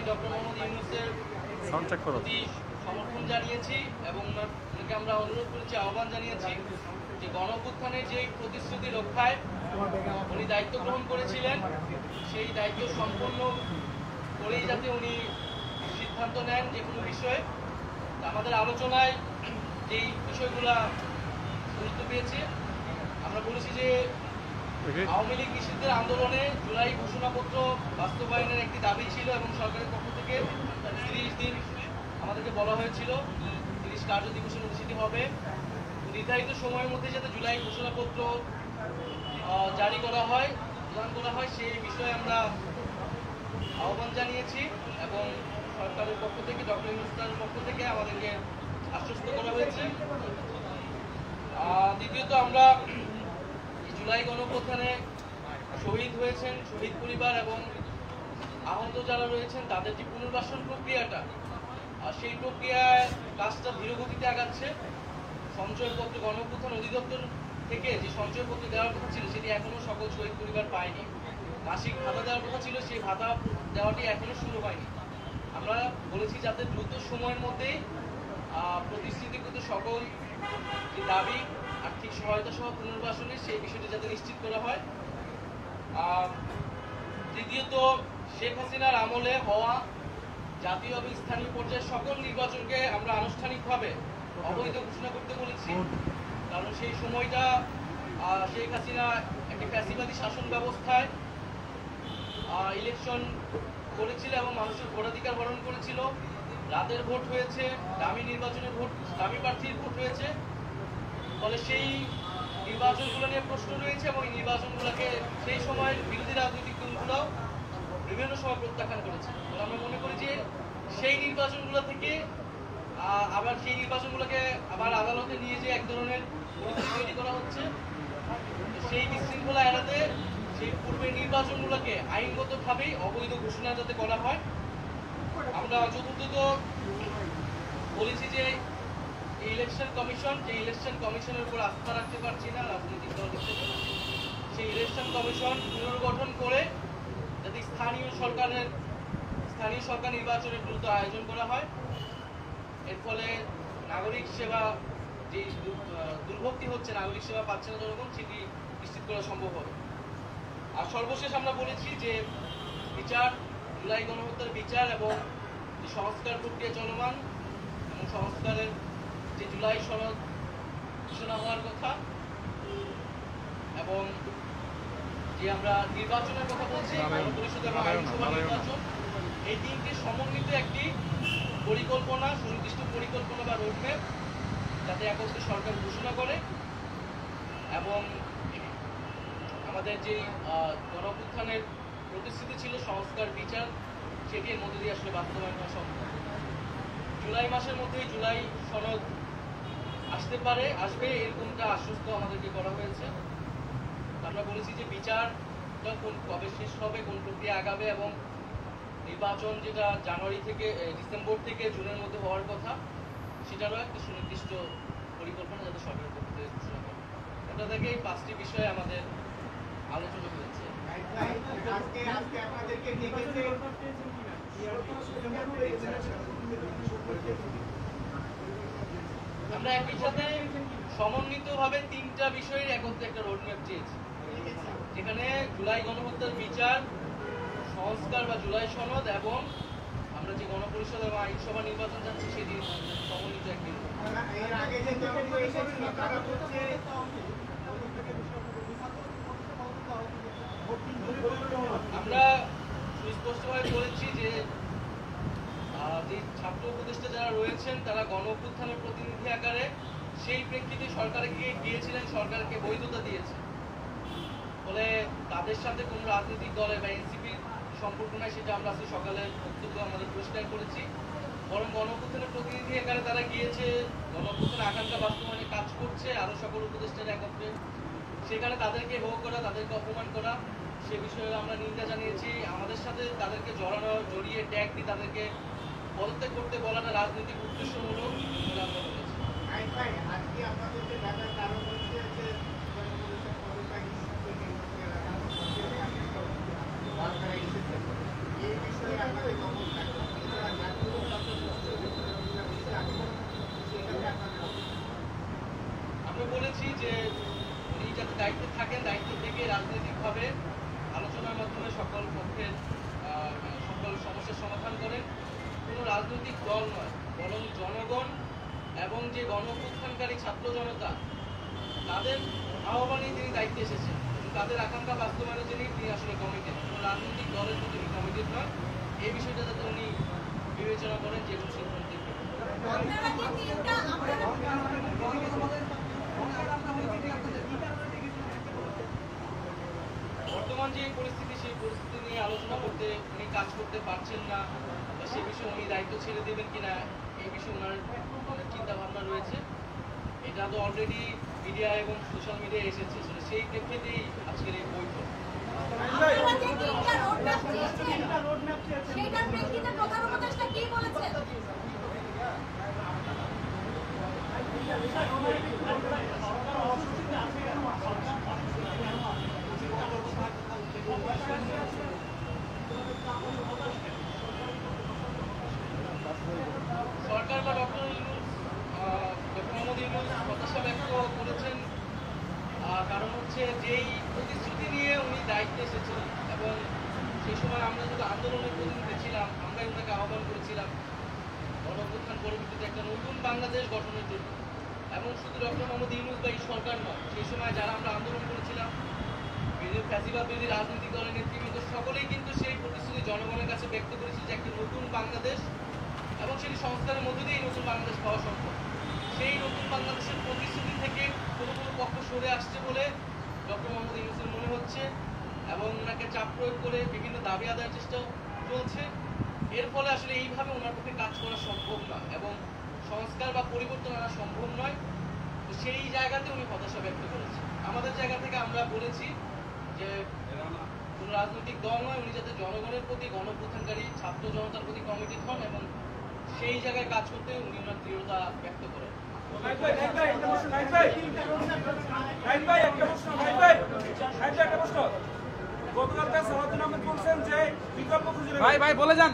Doctor Mohammad ইউনূসের প্রতি সমর্থন জানিয়েছি এবং ওনাকে আমরা অনুরোধ করেছি, আহ্বান জানিয়েছি যে গণঅভ্যুত্থানের যে প্রতিশ্রুতি রক্ষায় উনি দায়িত্ব গ্রহণ করেছিলেন সেই দায়িত্ব সম্পন্ন করেই যাতে উনি সিদ্ধান্ত নেন যে কোনো বিষয়ে। আমাদের আলোচনায় যেই বিষয়গুলা গুরুত্ব পেয়েছে, আমরা বলেছি যে আওয়ামী লীগ নিষিদ্ধের আন্দোলনে জুলাই ঘোষণাপত্র বাস্তবায়নের একটি দাবি ছিল এবং সরকারের পক্ষ থেকে 30 দিন আমাদেরকে বলা হয়েছিল, 30 কার্য দিবসের মধ্যে সেটি হবে। নির্ধারিত সময়ের মধ্যে যাতে জুলাই ঘোষণাপত্র জারি করা হয়, প্রদান করা হয়, সেই বিষয়ে আমরা আহ্বান জানিয়েছি এবং সরকারের পক্ষ থেকে, ডক্টর ইউনূসের পক্ষ থেকে আমাদেরকে আশ্বস্ত করা হয়েছে। দ্বিতীয়ত, আমরা জুলাই গণঅভ্যুত্থানে শহীদ হয়েছেন, শহীদ পরিবার এবং আহত যারা রয়েছেন তাদের যে পুনর্বাসন প্রক্রিয়াটা, সেই প্রক্রিয়ায় কাজটা ধীরগতিতে আগাচ্ছে। সঞ্চয়পত্র গণঅভ্যুত্থান অধিদপ্তর থেকে যে সঞ্চয়পত্র দেওয়ার কথা ছিল সেটি এখনো সকল শহীদ পরিবার পায়নি। মাসিক ভাতা দেওয়ার কথা ছিল, সেই ভাতা দেওয়াটি এখনো শুরু হয়নি। আমরা বলেছি যাতে দ্রুত সময়ের মধ্যেই প্রতিশ্রুতিকৃত সকল যে দাবি, আর্থিক সহায়তা সহ পুনর্বাসনের সেই বিষয়টি যাতে নিশ্চিত করা হয়। তৃতীয়ত, শেখ হাসিনার আমলে হওয়া জাতীয় এবং স্থানীয় পর্যায়ে সকল নির্বাচনকে আমরা আনুষ্ঠানিকভাবে অবৈধ ঘোষণা করতে বলেছি। কারণ সেই সময়টা শেখ হাসিনা একটি ফ্যাসিবাদী শাসন ব্যবস্থায় ইলেকশন করেছিল এবং মানুষের ভোটাধিকার হরণ করেছিল। রাতের ভোট হয়েছে, দামি নির্বাচনের ভোট, দামি প্রার্থীর ভোট হয়েছে। ফলে সেই নির্বাচনগুলো নিয়ে প্রশ্ন রয়েছে এবং এই নির্বাচনগুলোকে সেই সময়ের বিরোধী রাজনৈতিক দলগুলো বিভিন্ন সময় প্রত্যাখ্যান করেছে। আমরা মনে করি যে সেই নির্বাচনগুলো থেকে আবার সেই নির্বাচনগুলোকে আবার আদালতে নিয়ে যে এক ধরনের পরিস্থিতি তৈরি করা হচ্ছে, সেই বিশৃঙ্খলা এড়াতে সেই পূর্বের নির্বাচনগুলোকে আইনগতভাবেই অবৈধ ঘোষণা যাতে করা হয়। আমরা চতুর্থত বলেছি যে ইলেকশন কমিশন, যে ইলেকশন কমিশনের উপর আস্থা রাখতে পারছি না রাজনৈতিক দল হিসেবে, সেই ইলেকশন কমিশন পুনর্গঠন করে যাতে স্থানীয় সরকার নির্বাচনের দ্রুত আয়োজন করা হয়। এর ফলে নাগরিক সেবা যে দুর্ভোগটি হচ্ছে, নাগরিক সেবা পাচ্ছে না জনগণ, সেটি নিশ্চিত করা সম্ভব হবে। আর সর্বশেষ আমরা বলেছি যে বিচার, জুলাই গণহত্যার বিচার এবং যে সংস্কার প্রক্রিয়া চলমান এবং সংস্কারের যে জুলাই সনদ ঘোষণা হওয়ার কথা এবং যে আমরা নির্বাচনের কথা বলছি, গণপরিষদ এবং আইনসভা নির্বাচন, এই তিনটি সমন্বিত একটি পরিকল্পনা, সুনির্দিষ্ট পরিকল্পনা বা রোডম্যাপ যাতে একত্রে সরকার ঘোষণা করে এবং আমাদের যে গণঅভ্যুত্থানের প্রতিশ্রুতি ছিল সংস্কার, বিচার, সেটি এর মধ্যে দিয়ে আসলে বাস্তবায়ন করা সম্ভব। জুলাই মাসের মধ্যেই জুলাই সনদ আসবে এরকমটা আশ্বস্ত আমাদেরকে করা হয়েছে। আমরা বলেছি যে বিচারটা কবে শেষ হবে, কোন প্রক্রিয়া আগাবে এবং নির্বাচন যেটা জানুয়ারি থেকে ডিসেম্বর থেকে জুনের মধ্যে হওয়ার কথা, সেটারও একটা সুনির্দিষ্ট পরিকল্পনা যাতে সরকারের পক্ষ থেকে ঘোষণা করে। এটা থেকে এই 5টি বিষয়ে আমাদের আলোচনা হয়েছে। আমরা একই সাথে সমন্বিতভাবে 3টা বিষয়ের একত্রে একটা রোডম্যাপ চেয়েছি, যেখানে জুলাই গণহত্যার বিচার, সংস্কার বা জুলাই সনদ এবং আমরা যে গণপরিষদ এবং আইনসভা নির্বাচন যাচ্ছি সেটি সমন্বিত একটি। আমরা সুস্পষ্টভাবে বলেছি যে ছাত্র উপদেষ্টা যারা রয়েছেন তারা গণঅভ্যুত্থানের প্রতিনিধি আকারে সেই প্রেক্ষিতে সরকারকে গিয়েছিলেন, সরকারকে বৈধতা দিয়েছে। ফলে তাদের সাথে কোনো রাজনৈতিক দলের বা এনসিপির সম্পর্ক নাই, সেটা আমরা আজকে সকালের বক্তব্য আমাদের পরিষ্কার করেছি। বরং গণঅভ্যুত্থানের প্রতিনিধি আকারে তারা গিয়েছে, গণঅভ্যুত্থানের আকাঙ্ক্ষা বাস্তবায়নে কাজ করছে আরো সকল উপদেষ্টারা একত্রে। সেখানে তাদেরকে হেয় করা, তাদেরকে অপমান করা, সে বিষয়ে আমরা নিন্দা জানিয়েছি। আমাদের সাথে তাদেরকে জড়িয়ে ট্যাগ দিয়ে তাদেরকে পদত্যাগ করতে বলাটা রাজনৈতিক উদ্দেশ্যমূলক বলে আমরা বলেছি। রাজনৈতিক দল নয়, বরং জনগণ এবং যে গণঅভ্যুত্থানকারী ছাত্র জনতা তাদের আহ্বানে তিনি দায়িত্বে এসেছেন। তাদের আকাঙ্ক্ষা বাস্তবায়নের জন্যই তিনি আসলে কমিটেড। কোনো রাজনৈতিক দলের প্রতি তিনি কমিটেড নয়। এই বিষয়টা যাতে উনি বিবেচনা করেন যে কোনো সিদ্ধান্ত নেবেন। বর্তমান যে পরিস্থিতি, সেই পরিস্থিতি নিয়ে আলোচনা করতে উনি কাজ করতে পারছেন না, বা সে বিষয়ে উনি দায়িত্ব ছেড়ে দেবেন কিনা এই বিষয়ে ওনার অনেক চিন্তা ভাবনা রয়েছে। এটা তো অলরেডি মিডিয়া এবং সোশ্যাল মিডিয়ায় এসেছে, সেই প্রেক্ষিতেই আজকের এই বৈঠক। সরকার বা ডক্টর মোহাম্মদ ইউনূস হতাশা ব্যক্ত করেছেন, কারণ হচ্ছে যেই প্রতিশ্রুতি নিয়ে উনি দায়িত্বে এসেছিলেন এবং সেই সময় আমরা যদি আন্দোলনের প্রতিনিধি ছিলাম, আমরাই ওনাকে আহ্বান করেছিলাম গণঅভ্যুত্থান পরবর্তীতে একটা নতুন বাংলাদেশ গঠনের জন্য। এবং শুধু ডক্টর মোহাম্মদ ইউনূস বা এই সরকার নয়, সেই সময় যারা আমরা আন্দোলন করেছিলাম, ফ্যাসিবাদ বিরোধী রাজনৈতিক দলের নেতৃবৃন্দ সকলেই কিন্তু সেই প্রতিশ্রুতি জনগণের কাছে ব্যক্ত করেছে যে একটি নতুন বাংলাদেশ এবং সেটি সংস্কারের মধ্য দিয়ে নতুন বাংলাদেশ পাওয়া সম্ভব। সেই নতুন বাংলাদেশের প্রতিশ্রুতি থেকে কোনো পক্ষ সরে আসছে বলে ডক্টর মোহাম্মদ ইউনূসের মনে হচ্ছে এবং ওনাকে চাপ প্রয়োগ করে বিভিন্ন দাবি আদায়ের চেষ্টা চলছে। এর ফলে আসলে এইভাবে ওনার পক্ষে কাজ করা সম্ভব নয় এবং সংস্কার বা পরিবর্তন আনা সম্ভব নয়। তো সেই জায়গাতে উনি হতাশা ব্যক্ত করেছে। আমাদের জায়গা থেকে আমরা বলেছি যে কোনো রাজনৈতিক দল নয়, উনি যাতে জনগণের প্রতি, গণঅভ্যুত্থানকারী ছাত্র জনতার প্রতি কমিটেড হন এবং সেই জায়গায় কাজ করতে উনি ওনার দৃঢ়তা ব্যক্ত করেন। ভাই ভাই বলে যান।